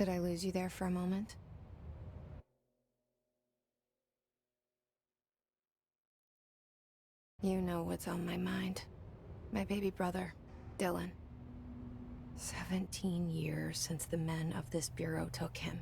Did I lose you there for a moment? You know what's on my mind. My baby brother, Dylan. 17 years since the men of this bureau took him.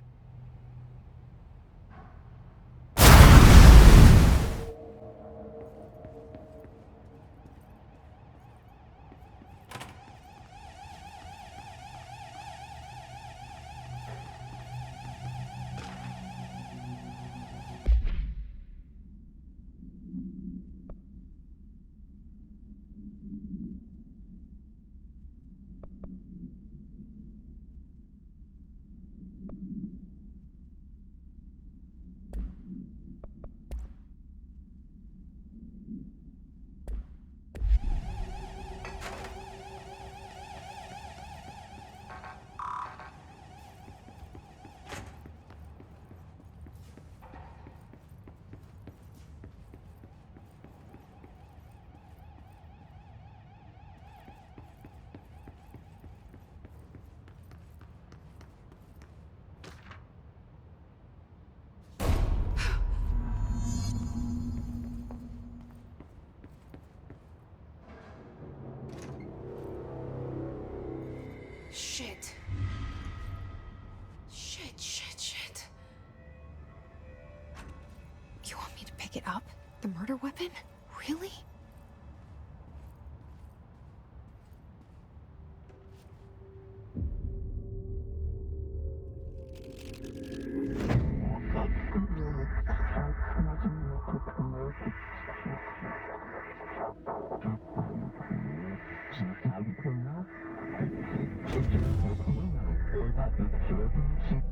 Shit. Shit. You want me to pick it up? The murder weapon? Really?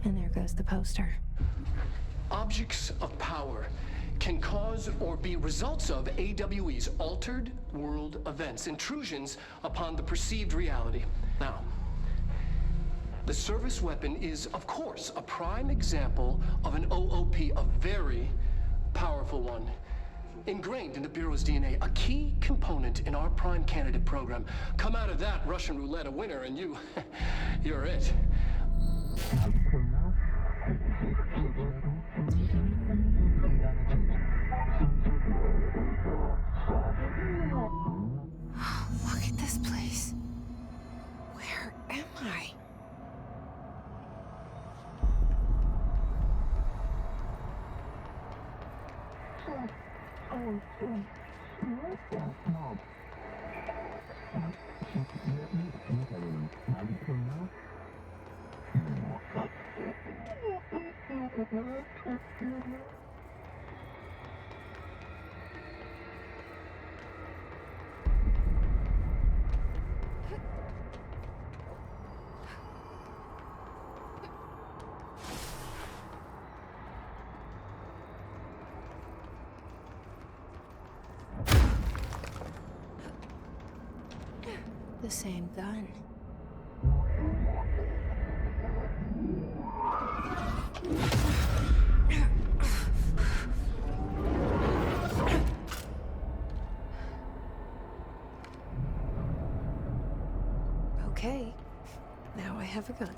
And there goes the poster. Objects of power can cause or be results of AWE's altered world events, intrusions upon the perceived reality. Now, the service weapon is, of course, a prime example of an OOP, a very powerful one. Ingrained in the Bureau's DNA, a key component in our prime candidate program. Come out of that Russian roulette a winner and you're it. Look at this place. Where am I? The same gun. Okay, now I have a gun.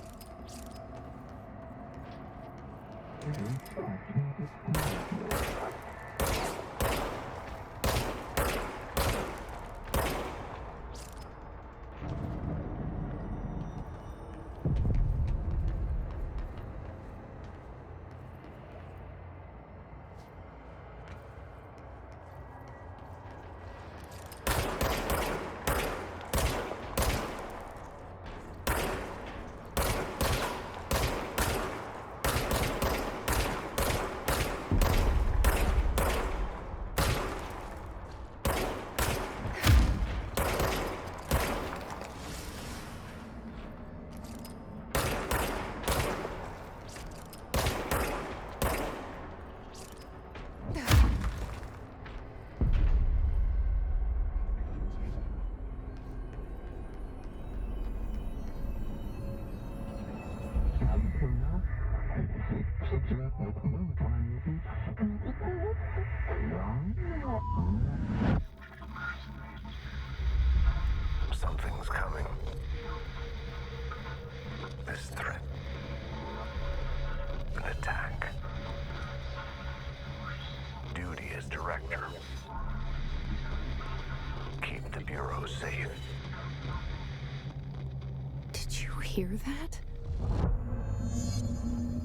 as director. Keep the Bureau safe. Did you hear that?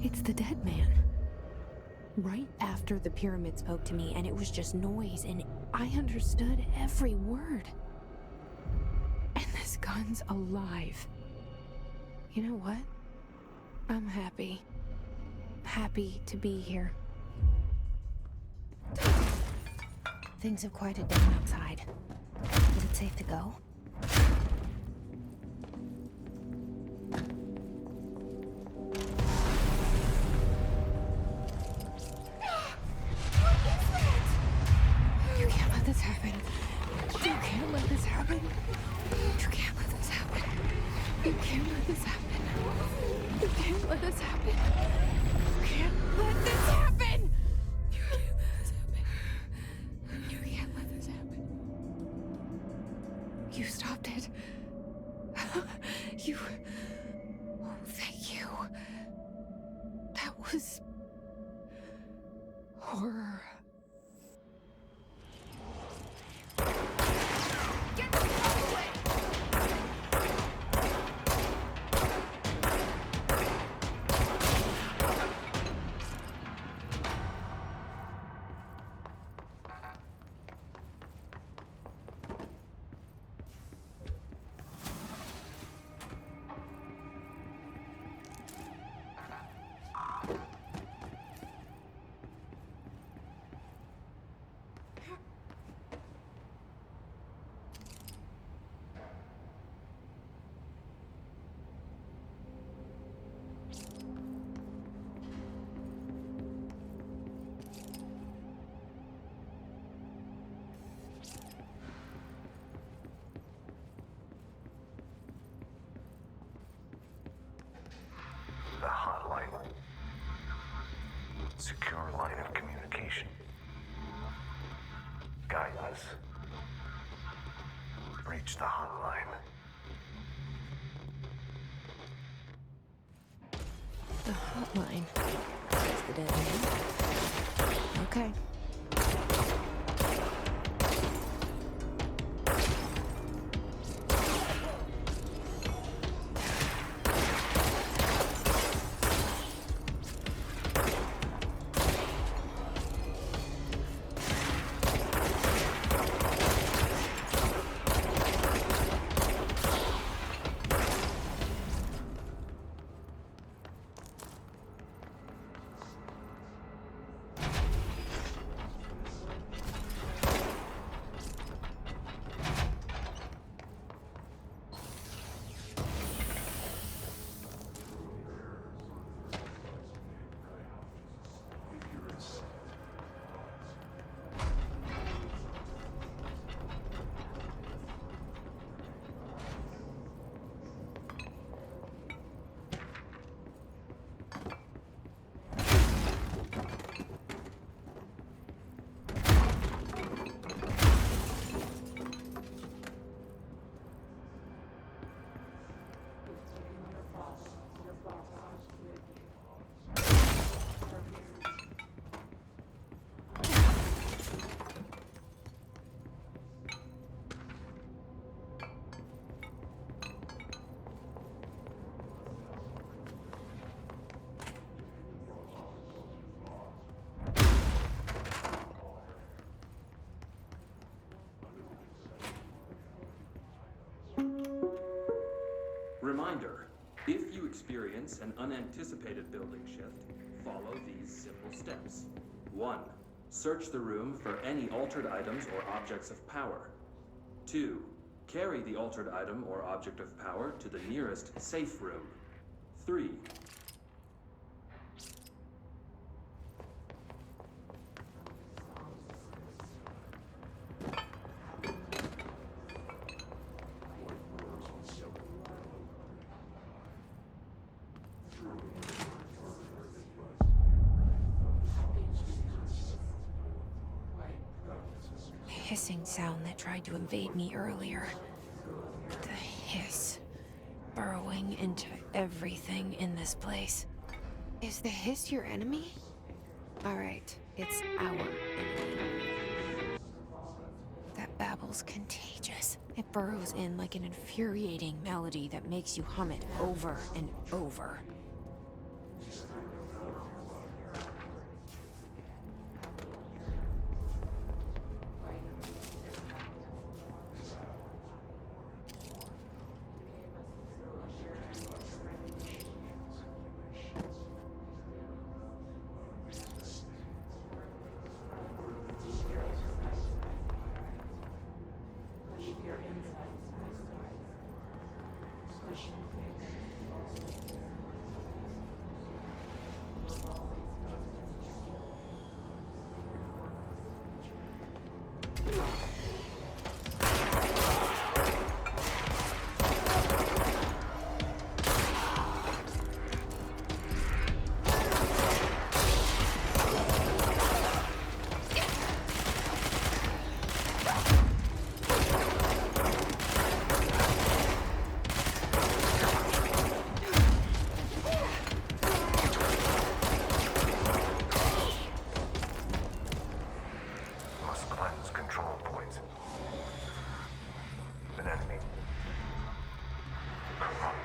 It's the dead man. Right after the pyramid spoke to me, and it was just noise, and I understood every word. And this gun's alive. You know what? I'm happy. Happy to be here. Things have quieted down outside. Is it safe to go? You can't let this happen. You can't let this happen. You can't let this happen. You can't let this happen. You can't let this happen. You can't let this happen. You can't let this happen. You can't let this happen. You stopped it. You... Oh, thank you. That was... horror. Get the fuck away! The hotline. Secure line of communication. Guidance. Reach the hotline. The hotline. That's the dead man. Okay. Reminder, if you experience an unanticipated building shift, follow these simple steps. 1. Search the room for any altered items or objects of power. 2. Carry the altered item or object of power to the nearest safe room. 3. Hissing sound that tried to invade me earlier. The hiss. Burrowing into everything in this place. Is the hiss your enemy? Alright, it's our enemy. Babble's contagious. It burrows in like an infuriating melody that makes you hum it over and over. Must cleanse control points. An enemy. Corrupt.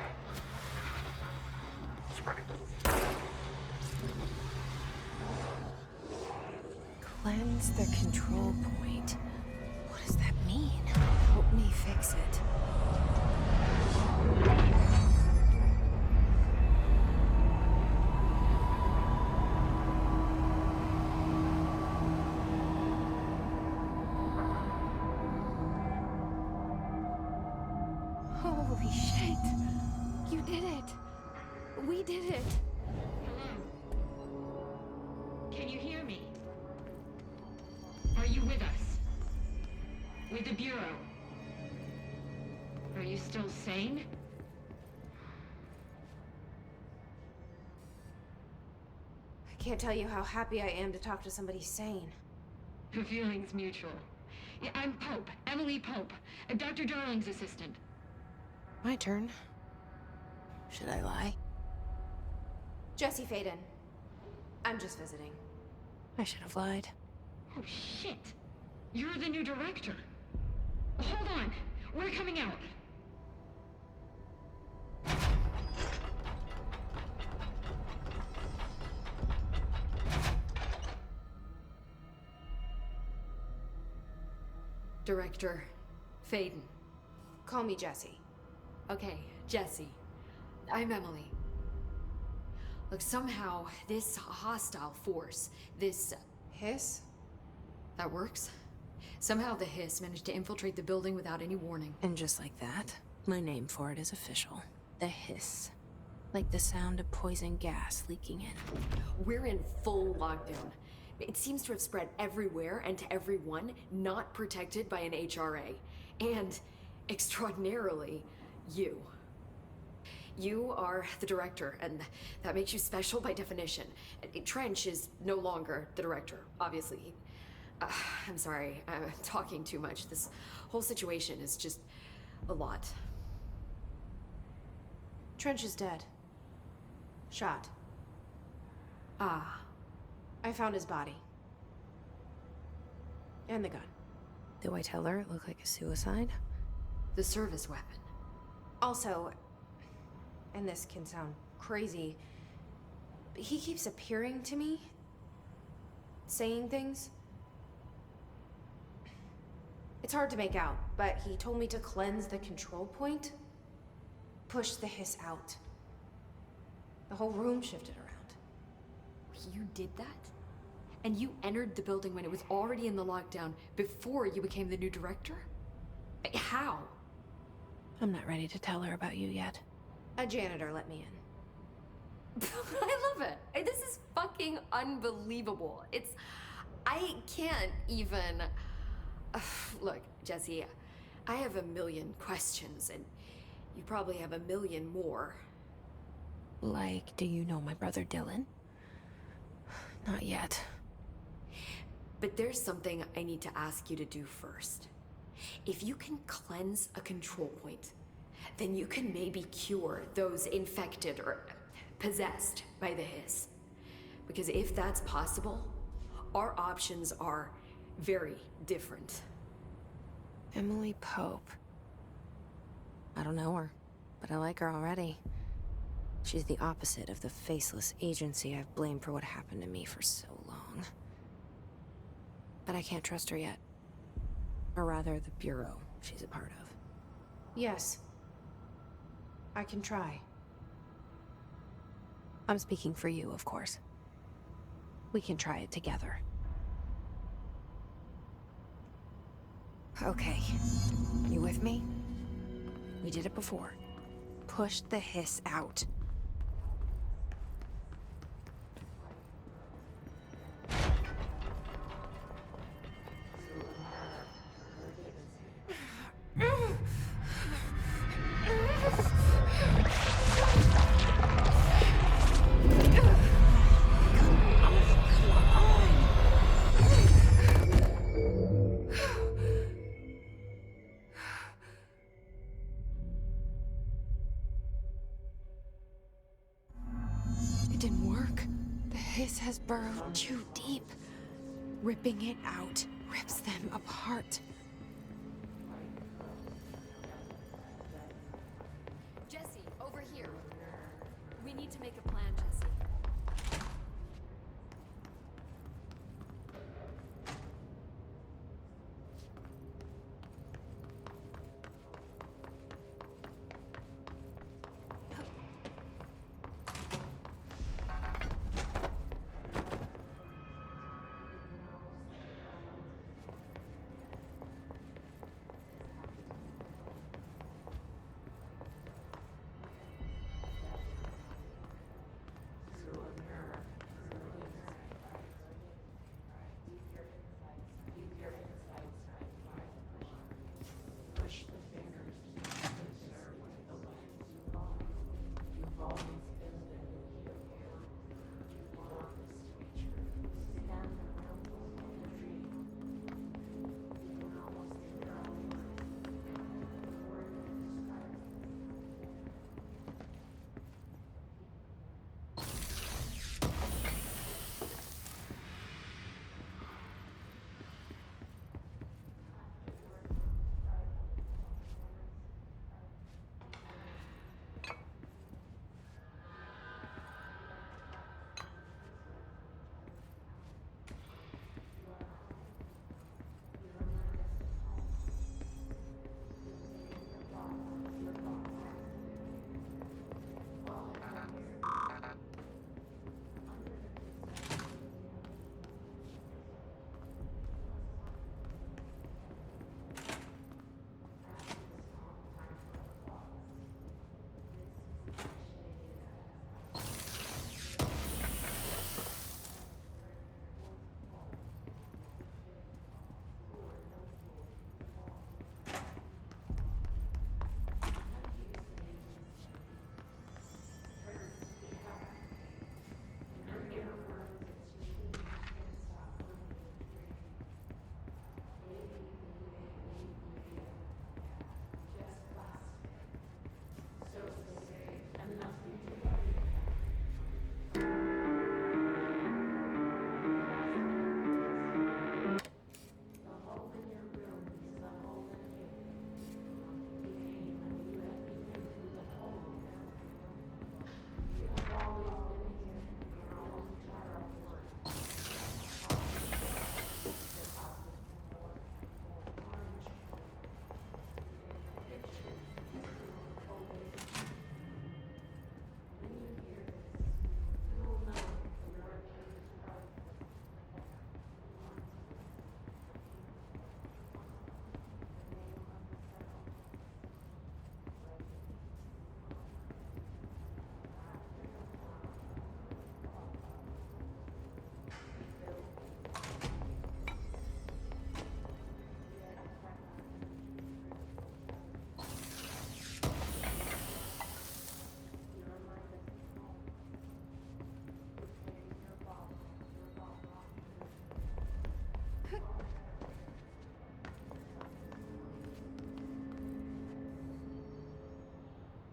Spreading. Cleanse the control point. What does that mean? Help me fix it. Holy shit! You did it! We did it! Hello? Can you hear me? Are you with us? With the Bureau? Are you still sane? I can't tell you how happy I am to talk to somebody sane. The feeling's mutual. Yeah, I'm Pope, Emily Pope, Dr. Darling's assistant. My turn. Should I lie? Jesse Faden. I'm just visiting. I should have lied. Oh, shit. You're the new director. Hold on. We're coming out. Director Faden. Call me Jesse. Okay, Jesse. I'm Emily. Look, somehow this hostile force, this... Hiss? that works? Somehow the hiss managed to infiltrate the building without any warning. And just like that, my name for it is official. The hiss. Like the sound of poison gas leaking in. We're in full lockdown. It seems to have spread everywhere and to everyone not protected by an HRA. And, extraordinarily, you. You are the director, and that makes you special by definition. Trench is no longer the director, obviously. I'm sorry, I'm talking too much. This whole situation is just a lot. Trench is dead. Shot. Ah, I found his body. And the gun. Do I tell her it looked like a suicide? the service weapon. Also, and this can sound crazy, but he keeps appearing to me, saying things. It's hard to make out, but he told me to cleanse the control point, push the hiss out. The whole room shifted around. You did that? And you entered the building when it was already in the lockdown before you became the new director? How? I'm not ready to tell her about you yet. A janitor let me in. I love it. This is fucking unbelievable. I can't even... Look, Jesse, I have a million questions, and you probably have a million more. Like, do you know my brother Dylan? Not yet. But there's something I need to ask you to do first. If you can cleanse a control point, then you can maybe cure those infected or possessed by the hiss. Because if that's possible, our options are very different. Emily Pope. I don't know her, but I like her already. She's the opposite of the faceless agency I've blamed for what happened to me for so long. But I can't trust her yet. Or rather, the bureau she's a part of. Yes. I can try. I'm speaking for you, of course. We can try it together. Okay. You with me? We did it before. Push the hiss out. It didn't work. The hiss has burrowed too deep. Ripping it out rips them apart. Jesse, over here. We need to make a plan, Jesse.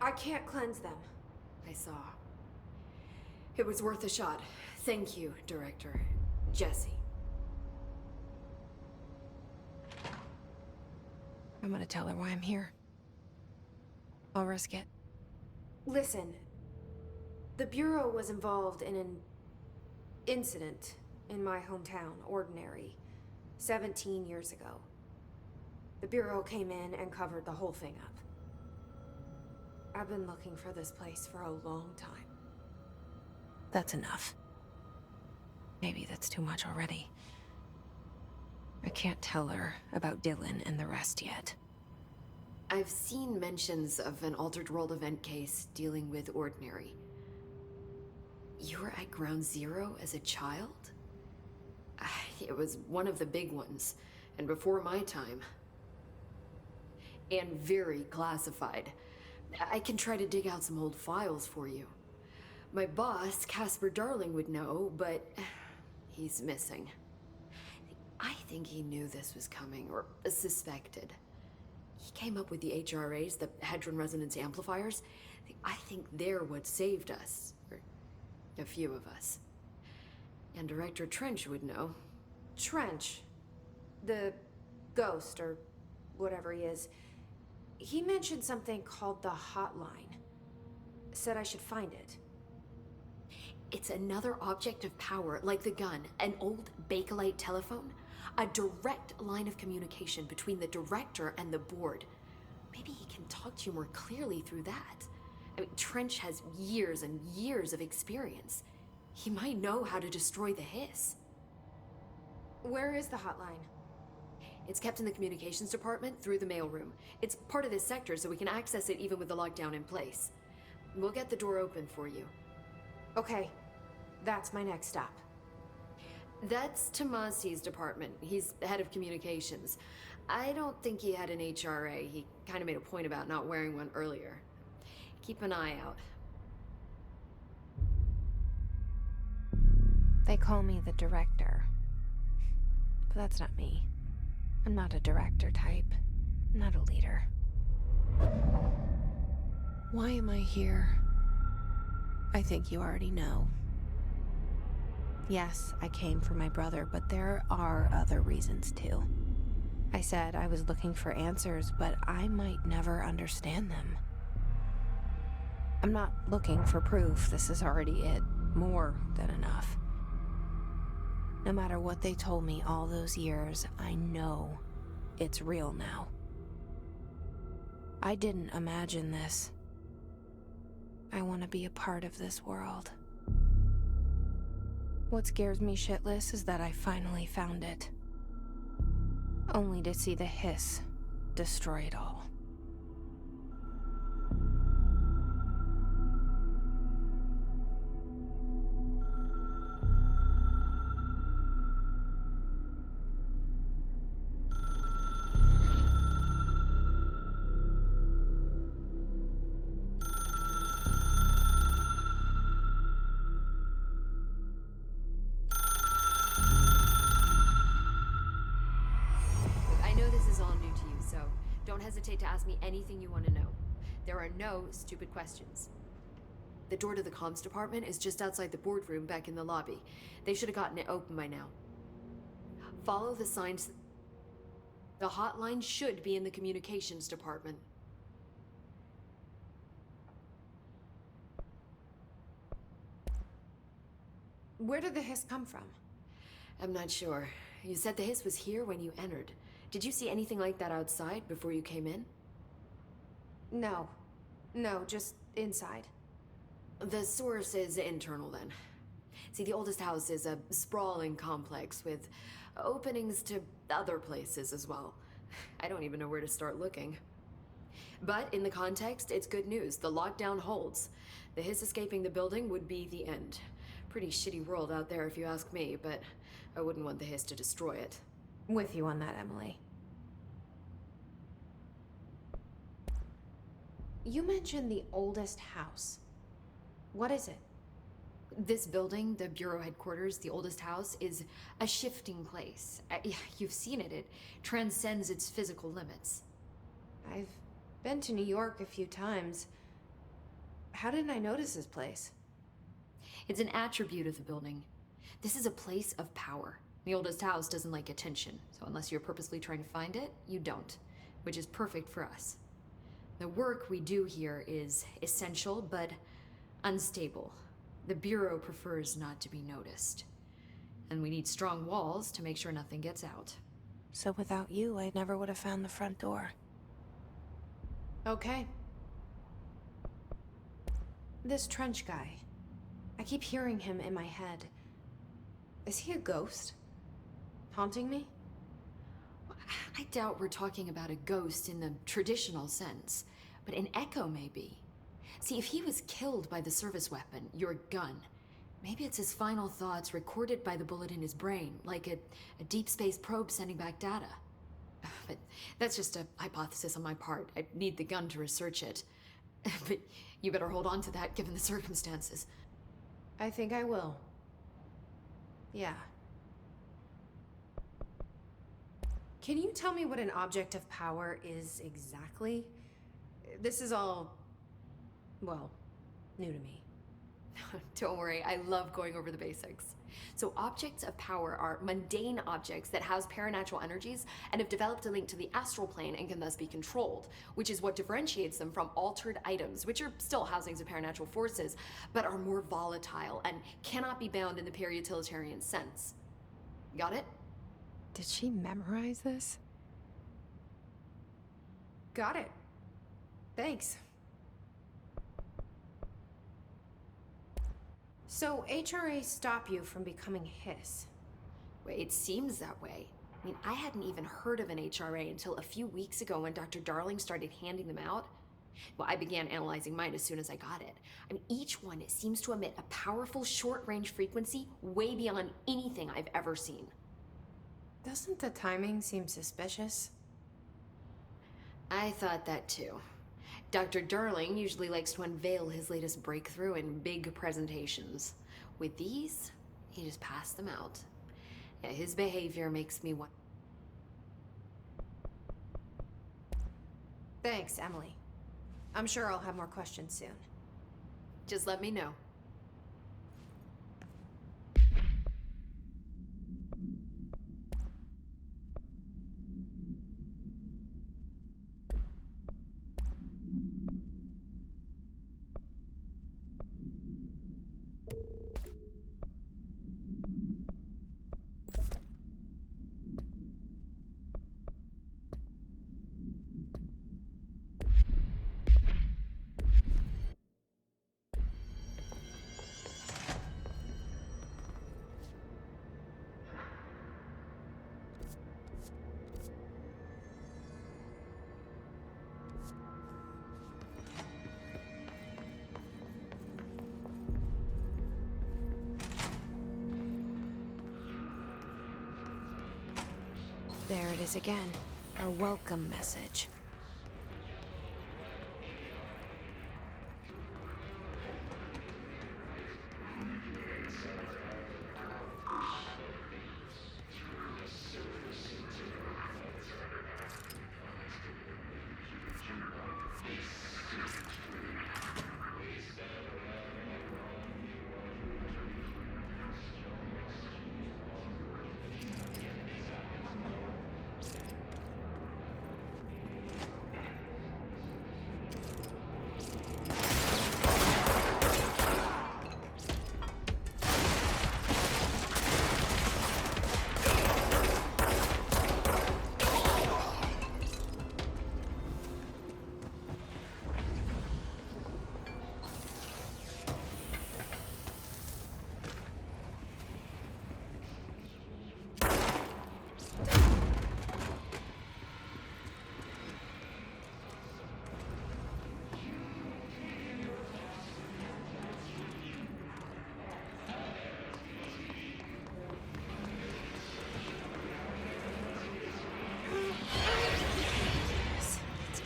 I can't cleanse them. I saw. It was worth a shot. Thank you, Director. Jesse. I'm gonna tell her why I'm here. I'll risk it. Listen, the Bureau was involved in an incident in my hometown, Ordinary, 17 years ago. The Bureau came in and covered the whole thing up. I've been looking for this place for a long time. That's enough. Maybe that's too much already. I can't tell her about Dylan and the rest yet. I've seen mentions of an Altered World event case dealing with Ordinary. You were at Ground Zero as a child? It was one of the big ones, and before my time. And very classified. I can try to dig out some old files for you. My boss, Casper Darling, would know, but he's missing. I think he knew this was coming, or suspected. He came up with the HRAs, the Hadron Resonance Amplifiers. I think they're what saved us. Or a few of us. And Director Trench would know. Trench, the ghost, or whatever he is, he mentioned something called the Hotline. Said I should find it. It's another object of power, like the gun, an old Bakelite telephone. A direct line of communication between the director and the board. Maybe he can talk to you more clearly through that. I mean, Trench has years and years of experience. He might know how to destroy the hiss. Where is the hotline? It's kept in the communications department through the mailroom. It's part of this sector, so we can access it even with the lockdown in place. We'll get the door open for you. Okay, that's my next stop. That's Tomasi's department. He's the head of communications. I don't think he had an HRA. He kind of made a point about not wearing one earlier. Keep an eye out. They call me the director. But that's not me. I'm not a director type. I'm not a leader. Why am I here? I think you already know. Yes, I came for my brother, but there are other reasons too. I said I was looking for answers, but I might never understand them. I'm not looking for proof. This is already it. More than enough. No matter what they told me all those years, I know it's real now. I didn't imagine this. I want to be a part of this world. What scares me shitless is that I finally found it. Only to see the hiss destroy it all. Don't hesitate to ask me anything you want to know. There are no stupid questions. The door to the comms department is just outside the boardroom back in the lobby. They should have gotten it open by now. Follow the signs. The hotline should be in the communications department. Where did the hiss come from? I'm not sure. You said the hiss was here when you entered. Did you see anything like that outside before you came in? No. No, just inside. The source is internal then. See, the oldest house is a sprawling complex with openings to other places as well. I don't even know where to start looking. But in the context, it's good news. The lockdown holds. The hiss escaping the building would be the end. Pretty shitty world out there if you ask me, but I wouldn't want the hiss to destroy it. With you on that, Emily. You mentioned the oldest house. What is it? This building, the Bureau headquarters, the oldest house, is a shifting place. You've seen it. It transcends its physical limits. I've been to New York a few times. How didn't I notice this place? It's an attribute of the building. This is a place of power. The oldest house doesn't like attention, so unless you're purposely trying to find it, you don't. which is perfect for us. The work we do here is essential, but unstable. The Bureau prefers not to be noticed. And we need strong walls to make sure nothing gets out. So without you, I never would have found the front door. Okay. This Trench guy. I keep hearing him in my head. Is he a ghost? Haunting me? I doubt we're talking about a ghost in the traditional sense, but an echo maybe. See, if he was killed by the service weapon, your gun, maybe it's his final thoughts recorded by the bullet in his brain, like a deep space probe sending back data. But that's just a hypothesis on my part. I need the gun to research it. But you better hold on to that given the circumstances. I think I will. Yeah. Can you tell me what an object of power is exactly? This is all, well, new to me. Don't worry, I love going over the basics. So objects of power are mundane objects that house paranatural energies and have developed a link to the astral plane and can thus be controlled, which is what differentiates them from altered items, which are still housings of paranatural forces, but are more volatile and cannot be bound in the peri-utilitarian sense. Got it? Did she memorize this? Got it. Thanks. So HRA stop you from becoming Hiss? Well, it seems that way. I mean, I hadn't even heard of an HRA until a few weeks ago when Dr. Darling started handing them out. Well, I began analyzing mine as soon as I got it. I mean, each one seems to emit a powerful short-range frequency way beyond anything I've ever seen. Doesn't the timing seem suspicious? I thought that too. Dr. Darling usually likes to unveil his latest breakthrough in big presentations. With these, he just passed them out. Yeah, his behavior makes me want. Thanks, Emily. I'm sure I'll have more questions soon. Just let me know. There it is again. A welcome message.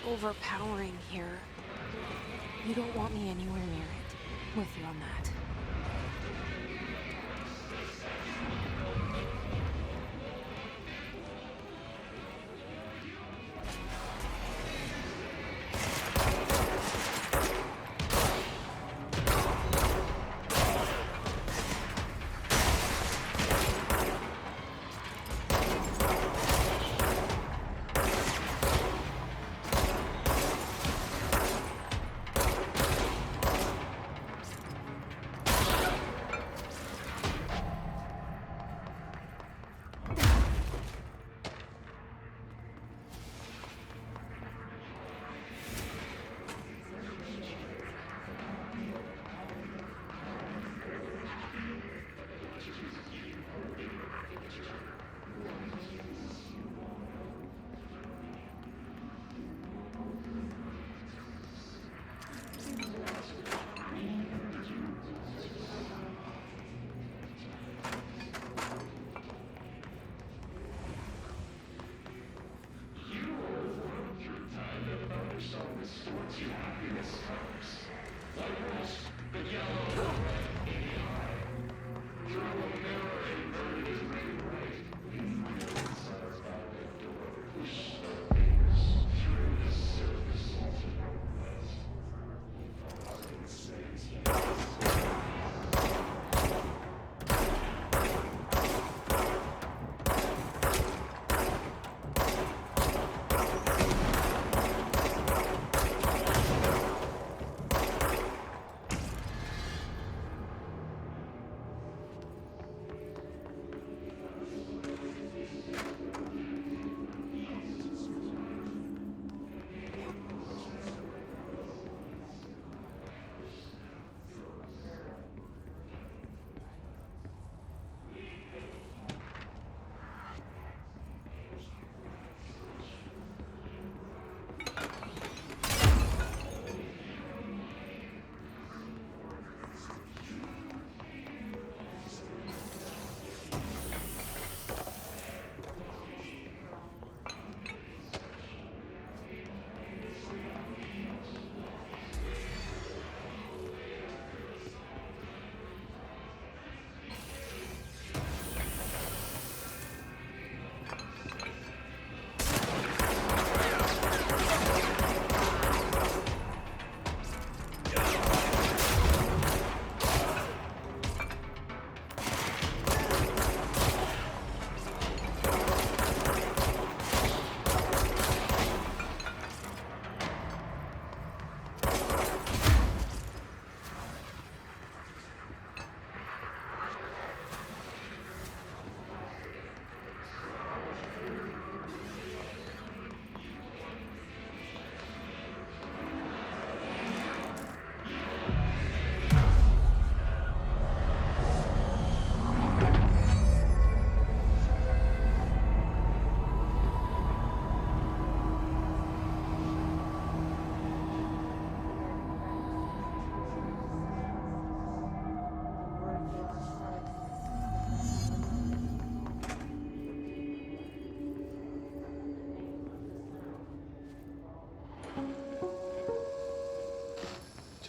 Overpowering here. You don't want me anywhere near it. With you on that.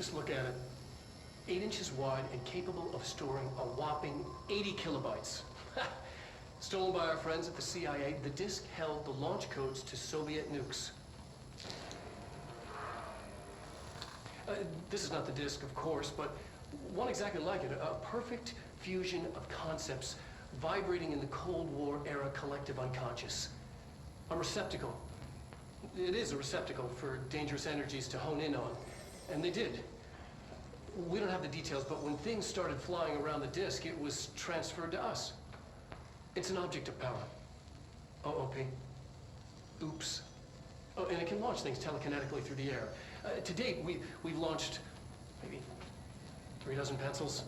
Just look at it. 8 inches wide and capable of storing a whopping 80 kilobytes. Stolen by our friends at the CIA, the disk held the launch codes to Soviet nukes. This is not the disk, of course, but one exactly like it. A perfect fusion of concepts vibrating in the Cold War era collective unconscious. A receptacle. It is a receptacle for dangerous energies to hone in on. And they did. We don't have the details, but when things started flying around the disk, it was transferred to us. It's an object of power. OOP. Oops. Oh, and it can launch things telekinetically through the air. To date, we've launched maybe 3 dozen pencils.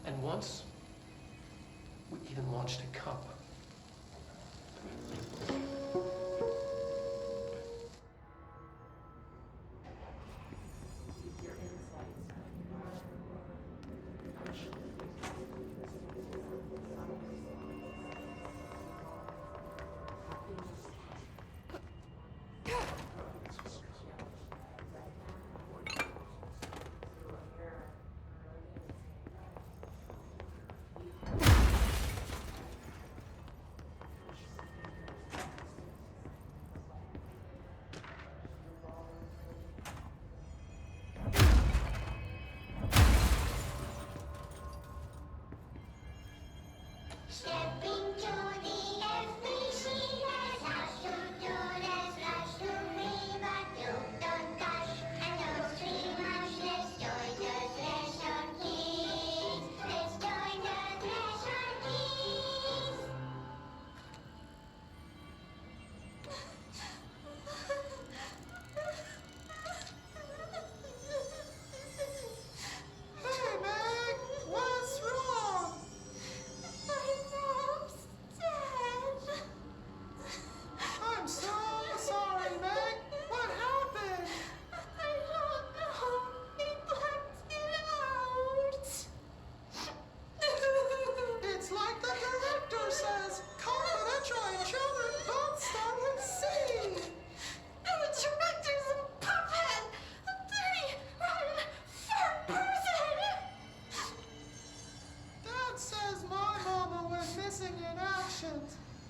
And once, we even launched a cup.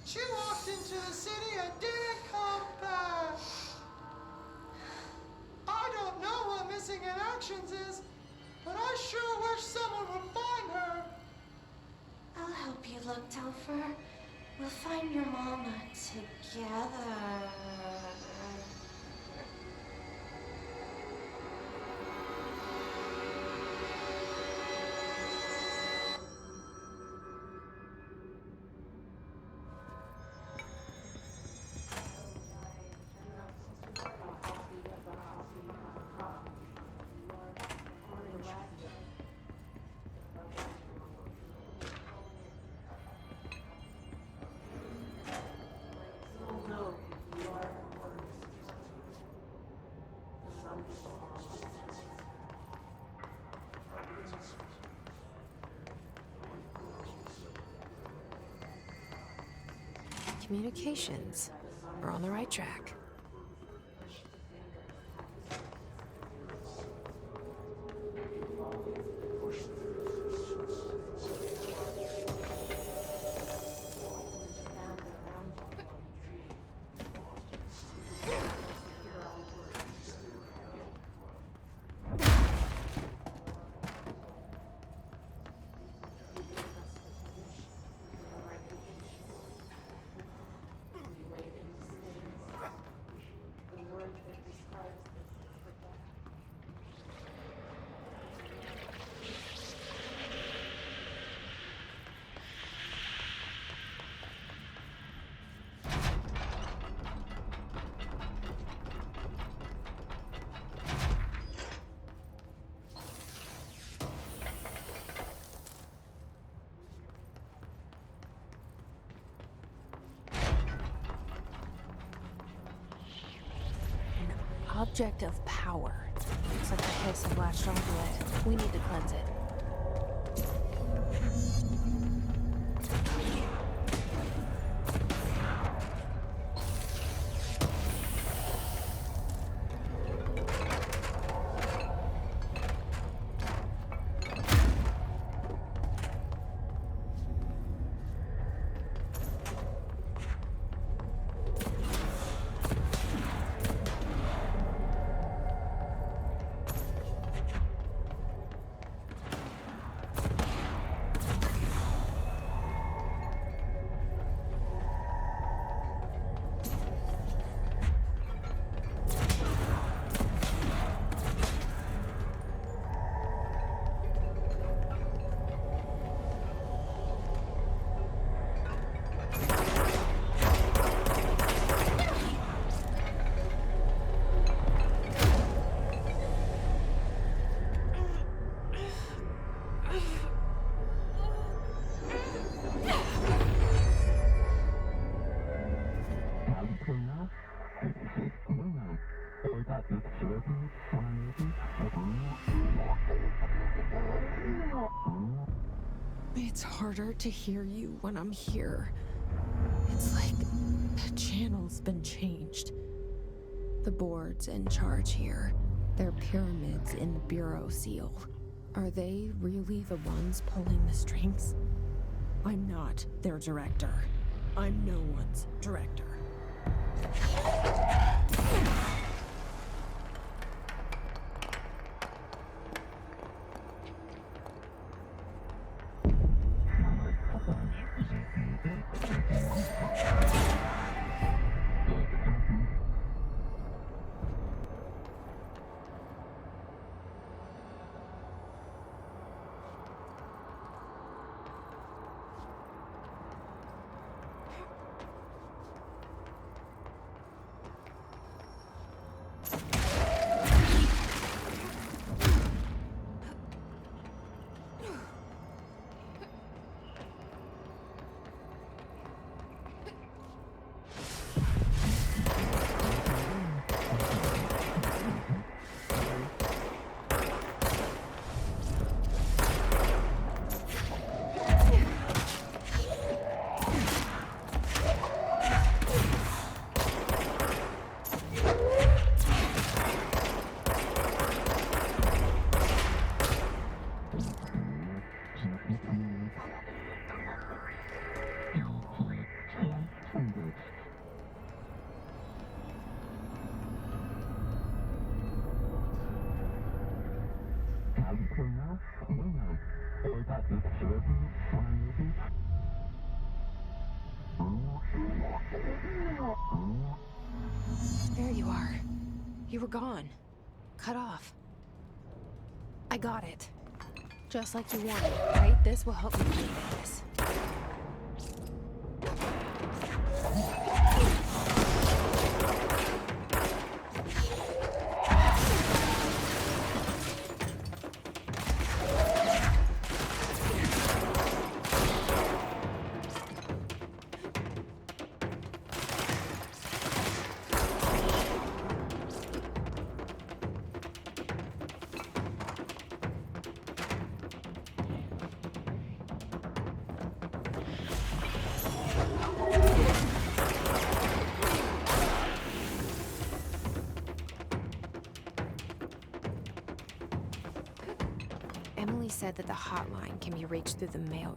She walked into the city and didn't come back. I don't know what missing in actions is, but I sure wish someone would find her. I'll help you look, Telfer. We'll find your mama together. Communications. We're on the right track. Object of power. Looks like the hiss have latched onto it. We need to cleanse it. It's harder to hear you when I'm here. It's like the channel's been changed. The board's in charge here. They're pyramids in the Bureau seal. Are they really the ones pulling the strings? I'm not their director. I'm no one's director. There you are. You were gone. Cut off. I got it. Just like you wanted, right? This will help me get this. Emily said that the hotline can be reached through the mailroom.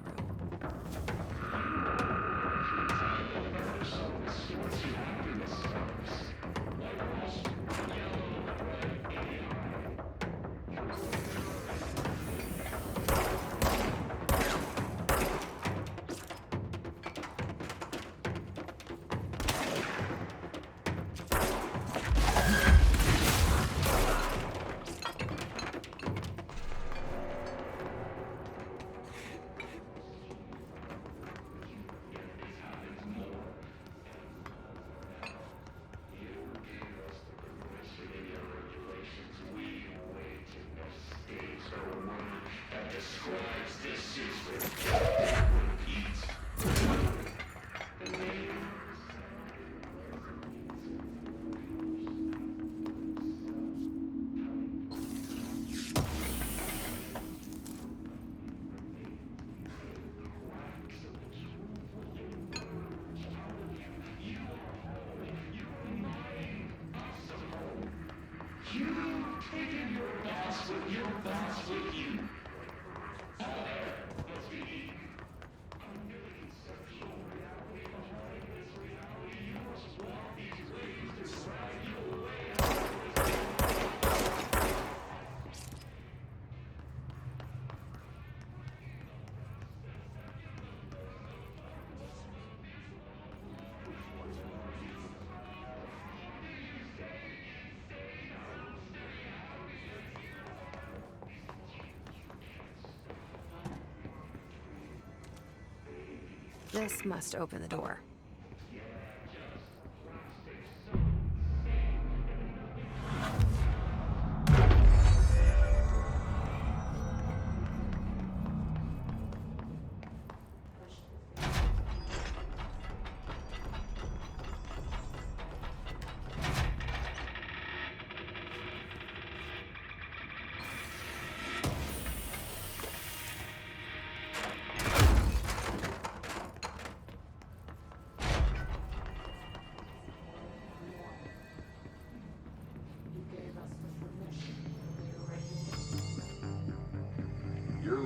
This must open the door.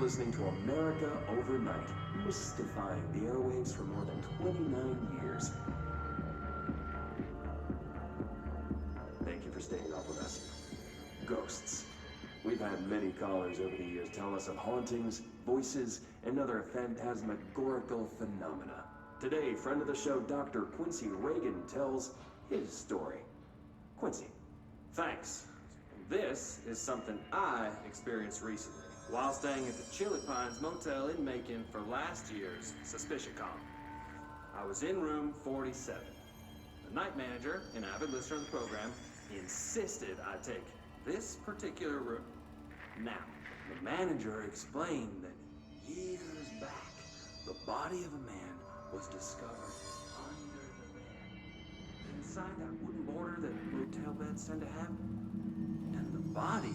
listening to America Overnight, mystifying the airwaves for more than 29 years. Thank you for staying up with us. Ghosts. We've had many callers over the years tell us of hauntings, voices, and other phantasmagorical phenomena. Today, friend of the show, Dr. Quincy Reagan, tells his story. Quincy, thanks. This is something I experienced recently while staying at the Chili Pines Motel in Macon for last year's SuspiciaCon. I was in room 47. The night manager, an avid listener of the program, insisted I take this particular room. Now, the manager explained that years back, the body of a man was discovered under the bed. Inside that wooden border that motel beds tend to have. And the body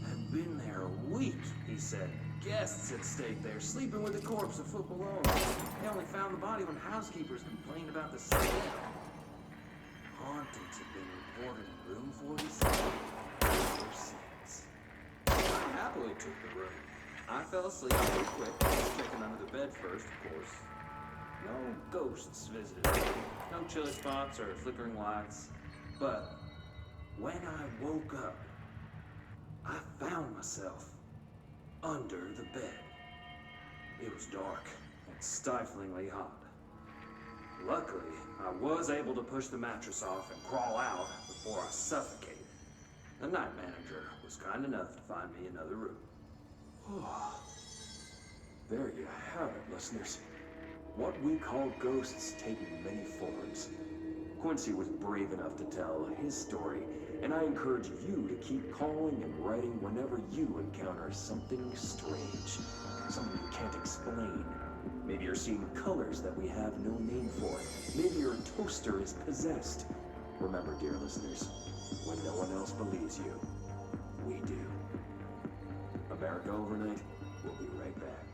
had been there a week, he said. Guests had stayed there, sleeping with the corpse a foot below. They only found the body when housekeepers complained about the smell. Hauntings had been reported in room 47 ever since. I happily took the room. I fell asleep pretty quick, checking under the bed first, of course. No ghosts visited me. No chilly spots or flickering lights. But when I woke up, I found myself under the bed. It was dark and stiflingly hot. Luckily, I was able to push the mattress off and crawl out before I suffocated. The night manager was kind enough to find me another room. There you have it, listeners. What we call ghosts take many forms. Quincy was brave enough to tell his story, and I encourage you to keep calling and writing whenever you encounter something strange, something you can't explain. Maybe you're seeing colors that we have no name for. Maybe your toaster is possessed. Remember, dear listeners, when no one else believes you, we do. America Overnight, we'll be right back.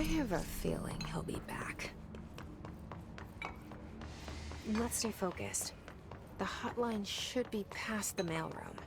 have a feeling he'll be back. Let's stay focused. The hotline should be past the mailroom.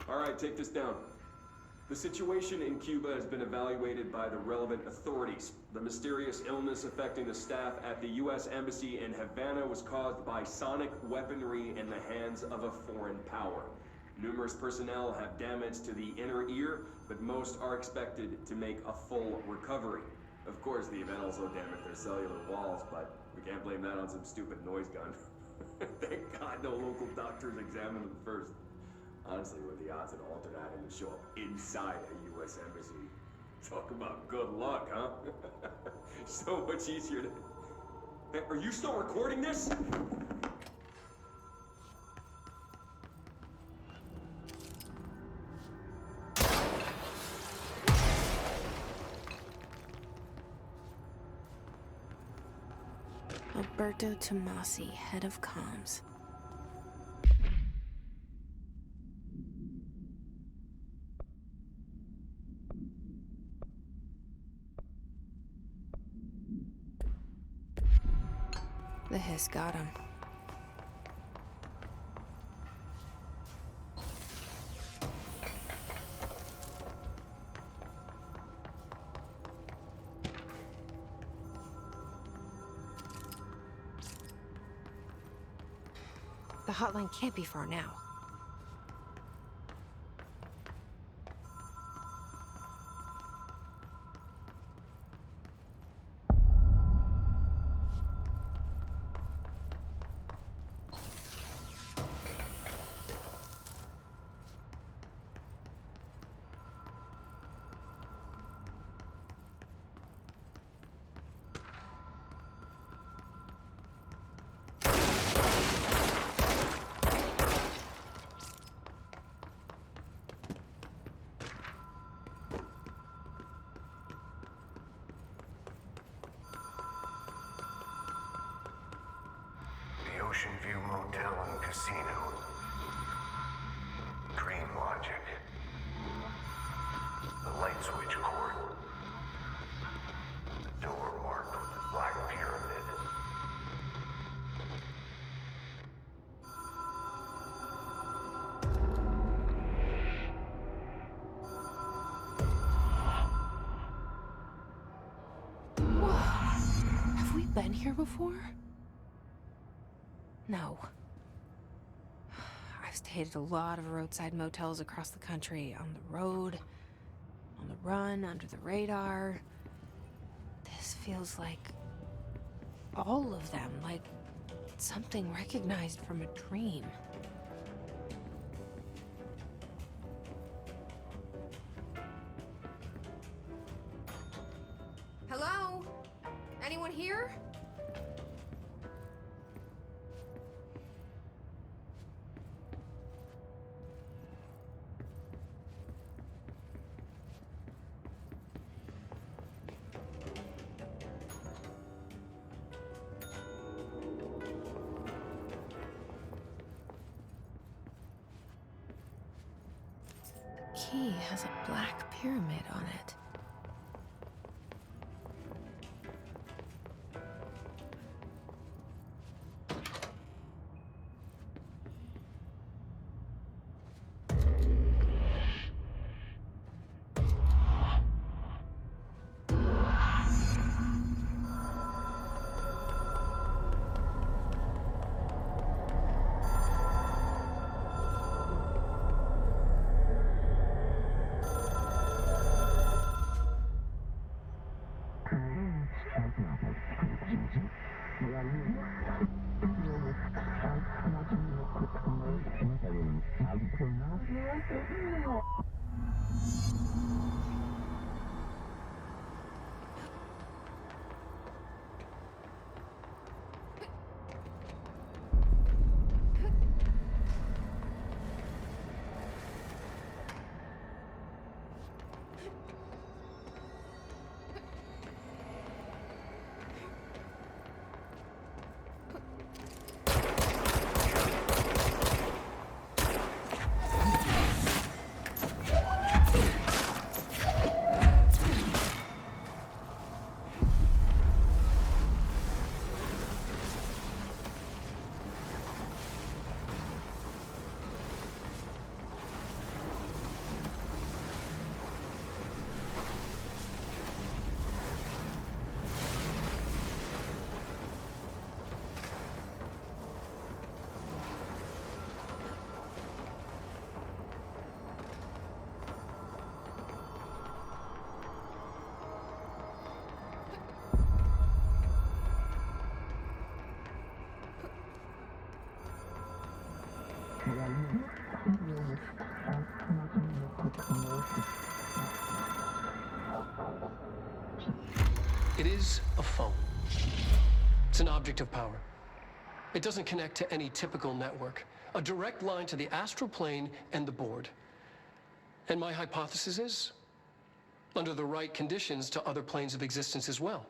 All right, take this down. The situation in Cuba has been evaluated by the relevant authorities. The mysterious illness affecting the staff at the U.S. Embassy in Havana was caused by sonic weaponry in the hands of a foreign power. Numerous personnel have damage to the inner ear, but most are expected to make a full recovery. Of course, the event also damaged their cellular walls, but we can't blame that on some stupid noise gun. Thank God no local doctors examined them first. Honestly, what are the odds an alternate item would show up inside a U.S. embassy? Talk about good luck, huh? So much easier to... Hey, are you still recording this? Alberto Tomasi, head of comms. The hiss got him. The hotline can't be far now. The Ocean View Motel and Casino. Dream logic. The light switch cord. The door marked with the Black Pyramid. Whoa. Have we been here before? No. I've stayed at a lot of roadside motels across the country, on the road, on the run, under the radar. This feels like all of them, like something recognized from a dream. Hello? Anyone here? Key has a black pyramid on it. It is a phone. It's an object of power. It doesn't connect to any typical network. A direct line to the astral plane and the board. And my hypothesis is, under the right conditions, to other planes of existence as well.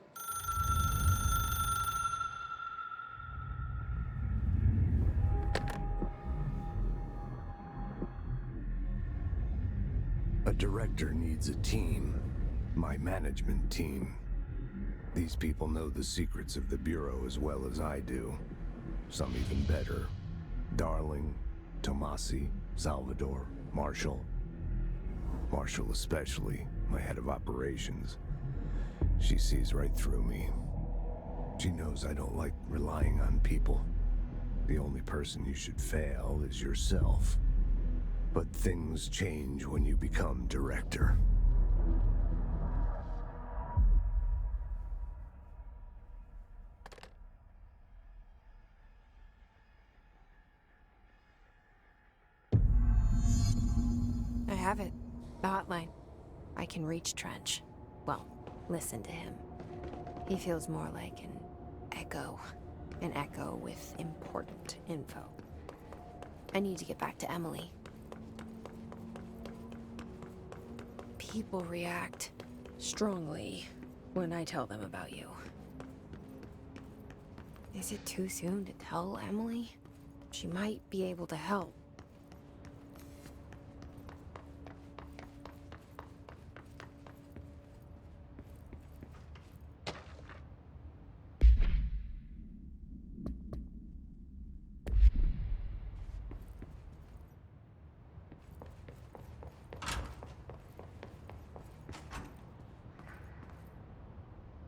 A director needs a team. My management team. These people know the secrets of the Bureau as well as I do. Some even better. Darling, Tomasi, Salvador, Marshall. Marshall especially, my head of operations. She sees right through me. She knows I don't like relying on people. The only person you should fail is yourself. But things change when you become director. I have it. The hotline. I can reach Trench. Well, listen to him. He feels more like an echo. An echo with important info. I need to get back to Emily. People react strongly when I tell them about you. Is it too soon to tell Emily? She might be able to help.